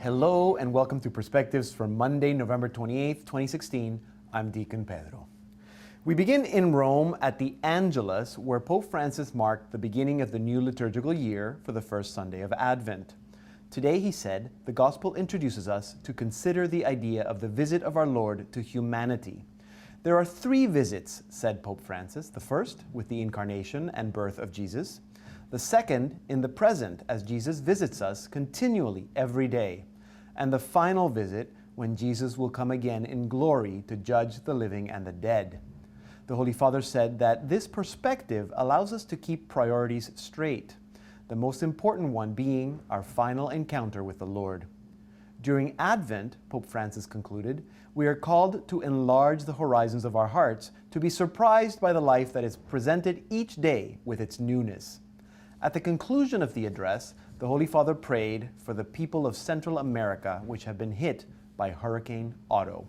Hello and welcome to Perspectives for Monday, November 28th, 2016. I'm Deacon Pedro. We begin in Rome at the Angelus, where Pope Francis marked the beginning of the new liturgical year for the first Sunday of Advent. Today, he said, the Gospel introduces us to consider the idea of the visit of our Lord to humanity. There are three visits, said Pope Francis. The first, with the incarnation and birth of Jesus. The second, in the present, as Jesus visits us continually every day. And the final visit, when Jesus will come again in glory to judge the living and the dead. The Holy Father said that this perspective allows us to keep priorities straight, the most important one being our final encounter with the Lord. During Advent, Pope Francis concluded, we are called to enlarge the horizons of our hearts, to be surprised by the life that is presented each day with its newness. At the conclusion of the address, the Holy Father prayed for the people of Central America, which have been hit by Hurricane Otto.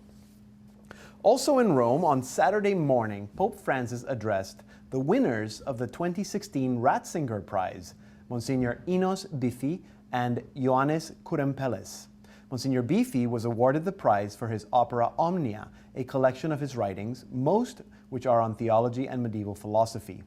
Also in Rome, on Saturday morning, Pope Francis addressed the winners of the 2016 Ratzinger Prize, Monsignor Enos Biffi and Ioannis Kourempelis. Monsignor Biffi was awarded the prize for his opera Omnia, a collection of his writings, most which are on theology and medieval philosophy.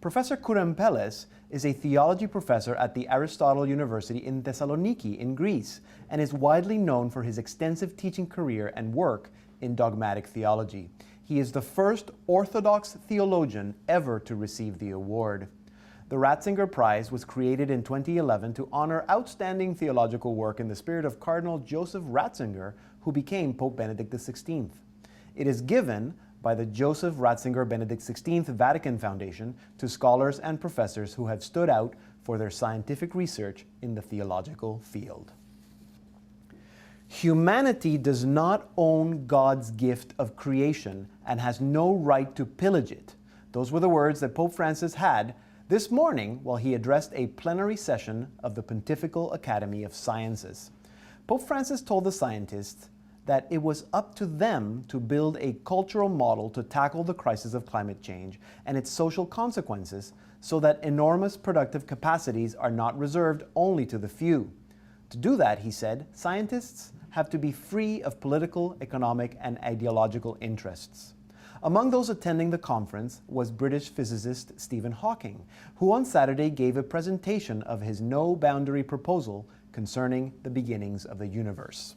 Professor Kourempelis is a theology professor at the Aristotle University in Thessaloniki in Greece and is widely known for his extensive teaching career and work in dogmatic theology. He is the first Orthodox theologian ever to receive the award. The Ratzinger Prize was created in 2011 to honor outstanding theological work in the spirit of Cardinal Joseph Ratzinger, who became Pope Benedict XVI. It is given by the Joseph Ratzinger Benedict XVI Vatican Foundation to scholars and professors who have stood out for their scientific research in the theological field. Humanity does not own God's gift of creation and has no right to pillage it. Those were the words that Pope Francis had this morning while he addressed a plenary session of the Pontifical Academy of Sciences. Pope Francis told the scientists that it was up to them to build a cultural model to tackle the crisis of climate change and its social consequences so that enormous productive capacities are not reserved only to the few. To do that, he said, scientists have to be free of political, economic, and ideological interests. Among those attending the conference was British physicist Stephen Hawking, who on Saturday gave a presentation of his no-boundary proposal concerning the beginnings of the universe.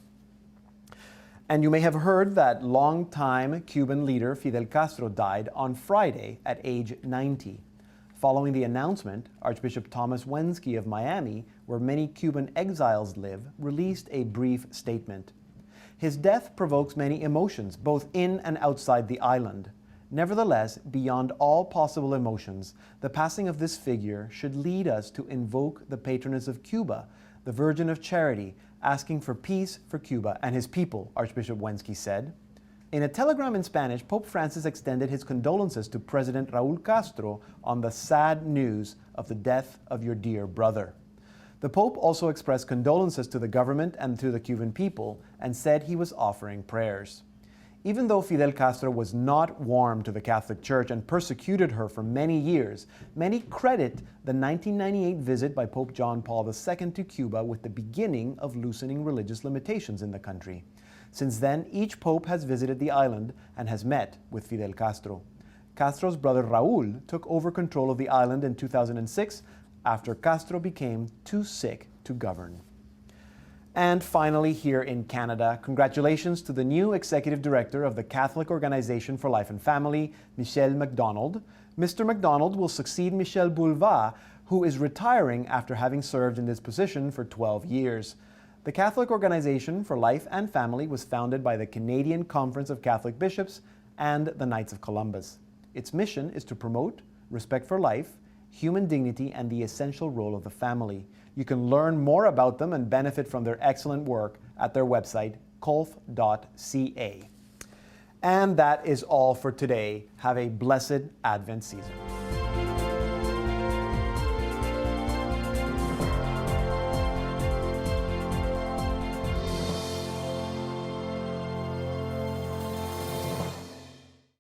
And you may have heard that longtime Cuban leader Fidel Castro died on Friday at age 90. Following the announcement, Archbishop Thomas Wensky of Miami, where many Cuban exiles live, released a brief statement. His death provokes many emotions, both in and outside the island. Nevertheless, beyond all possible emotions, the passing of this figure should lead us to invoke the patroness of Cuba, the Virgin of Charity, asking for peace for Cuba and his people, Archbishop Wensky said. In a telegram in Spanish, Pope Francis extended his condolences to President Raul Castro on the sad news of the death of your dear brother. The Pope also expressed condolences to the government and to the Cuban people and said he was offering prayers. Even though Fidel Castro was not warm to the Catholic Church and persecuted her for many years, many credit the 1998 visit by Pope John Paul II to Cuba with the beginning of loosening religious limitations in the country. Since then, each pope has visited the island and has met with Fidel Castro. Castro's brother Raul took over control of the island in 2006 after Castro became too sick to govern. And finally, here in Canada, congratulations to the new Executive Director of the Catholic Organization for Life and Family, Michel MacDonald. Mr. MacDonald will succeed Michel Boulva, who is retiring after having served in this position for 12 years. The Catholic Organization for Life and Family was founded by the Canadian Conference of Catholic Bishops and the Knights of Columbus. Its mission is to promote respect for life, human dignity, and the essential role of the family. You can learn more about them and benefit from their excellent work at their website, colf.ca. And that is all for today. Have a blessed Advent season.